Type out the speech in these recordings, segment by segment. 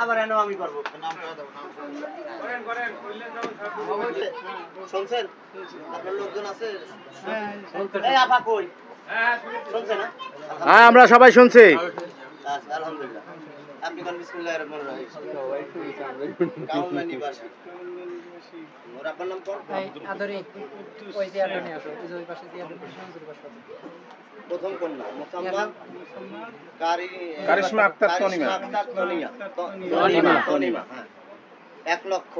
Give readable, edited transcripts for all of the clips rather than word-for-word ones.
আবার এনে আমি করব নাম করে দেব করেন শুনছেন আপনার লোকজন আছে এই আপা কই শুনছেন না হ্যাঁ আমরা সবাই শুনছি আলহামদুলিল্লাহ আপনি কোন বিসমিল্লাহির রহমানির রহিম কাউলা নিবাসী ওর আপনার নাম কোন আদরি ওই যে আদরি আছে ওই পাশে যে আদরি সংজুর পাশে প্রথম কন্যা মুসাম্মা কারিশমা আক্তার তনিমা হ্যাঁ 1 লক্ষ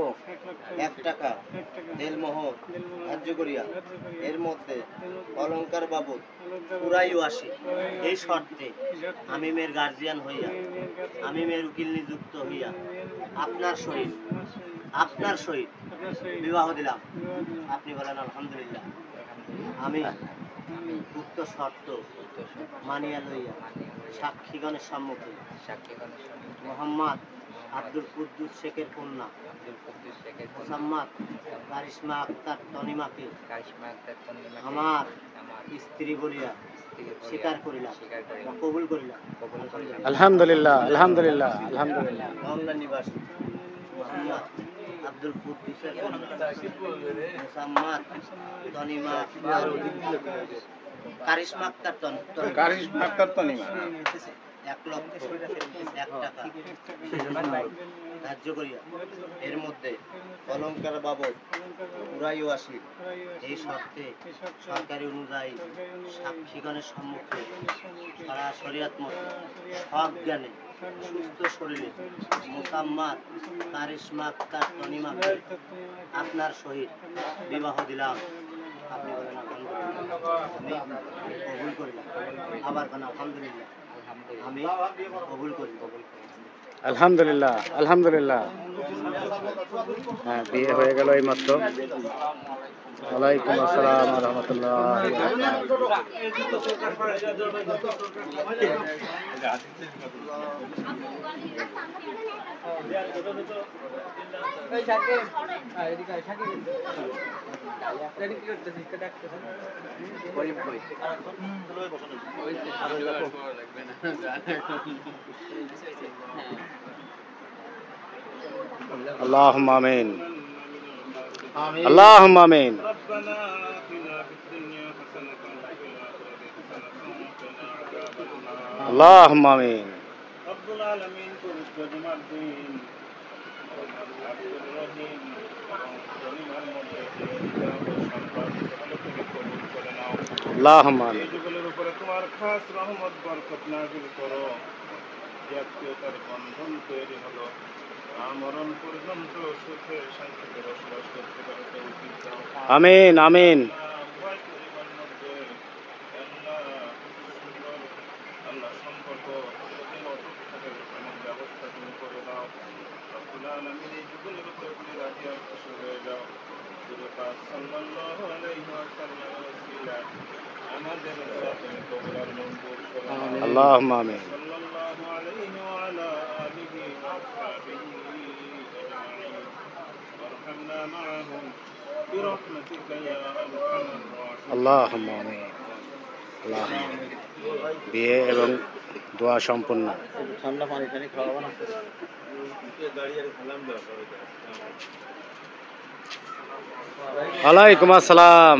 1 টাকা দেলমোহর ধার্য করিয়া এর মধ্যে অলংকার বাবদ পুরাই 80 এই শর্তে আমি মেয়ের গার্জিয়ান হইয়া আমি মেয়ের উকিল নিযুক্ত হইয়া আপনার সহিত বিবাহ দিলাম আপনি বলেন আলহামদুলিল্লাহ আমি উক্ত শর্ত মানিয়া লইয়া সাক্ষীগণের সম্মুখে মোহাম্মদ আব্দুল কুদ্দুস শেখের কন্যা মোসাম্মদ কারিশমা আক্তার তনিমাকে আমার স্ত্রী বলিয়া স্বীকার করিলাম কবুল করিলাম আলহামদুলিল্লাহ আলহামদুলিল্লাহ আলহামদুলিল্লাহ বাংলা নিবাসী মোহাম্মদ আব্দুল কুদ্দুস শেখের মোসাম্মদ তনিমা কারিশমা আক্তার তনিমা 1 লক্ষ 1 টাকা ধার্য করিয়া এর মধ্যে অলংকার বাবদ পুরাই 80 এই শর্তে সরকারি অনুযায়ী সাক্ষীগণের সম্মুখে সারা শরীয়ত মতে হক জ্ঞানে সুস্থ শরীরে মুসাম্মাদ কারিশমা আক্তার তনিমাকে আপনার সহিত বিবাহ দিলাম আপনি বলেন আলহামদুলিল্লাহ আমি কবুল করিলাম আবার বলেন আলহামদুলিল্লাহ আমি কবুল করি আলহামদুলিল্লাহ আলহামদুলিল্লাহ হ্যাঁ বিয়ে হয়ে গেল এই মাত্র ওয়ালাইকুম আসসালাম ওয়া রাহমাতুল্লাহি ওয়া আল্লাহুম্মা আমিন আল্লাহুম্মা আমিন আল্লাহুম্মা আমিন রব্বুল আলামিন পবিত্র জুমার দিন আল্লাহুম্মা আমিন যুগলের উপরে তোমার খাস রহমত বরকত নাযিল করো যে আত্মীয়তার বন্ধন তৈরি হলো আমরণ পর্যন্ত সুখে শান্তিতে বসবাস করতে পারে তৌফিক দাও আমিন আমিন আল্লাহ সম্পর্ক প্রতিদিন অটুট থাকে এমন ব্যবস্থা তুমি করে দাও রব্বুল আলামিন এই যুগলের উপরে তুমি রাজি আর খুশি হয়ে যাও পাক সাল্লাল্লাহু আলাইহি ওয়াসাল্লাম ওসিলা আমাদের দোয়া তুমি কবুল আর মঞ্জুর করো আল্লাহুম্মা আমিন সাল্লাল্লাহু আলাইহি ওয়া আলা আলিহি ওয়া সাহবিহি আজমাইন ওয়ারহামনা মাআহুম বিরহমাতিকা ইয়া আরহামার রাহিমিন আল্লাহুম্মা আমিন আল্লাহুম্মা আমিন বিয়ে এবং দোয়া সম্পূর্ণ ঠান্ডা পানি টানি খাওয়াবো না ওয়ালাইকুম আসসালাম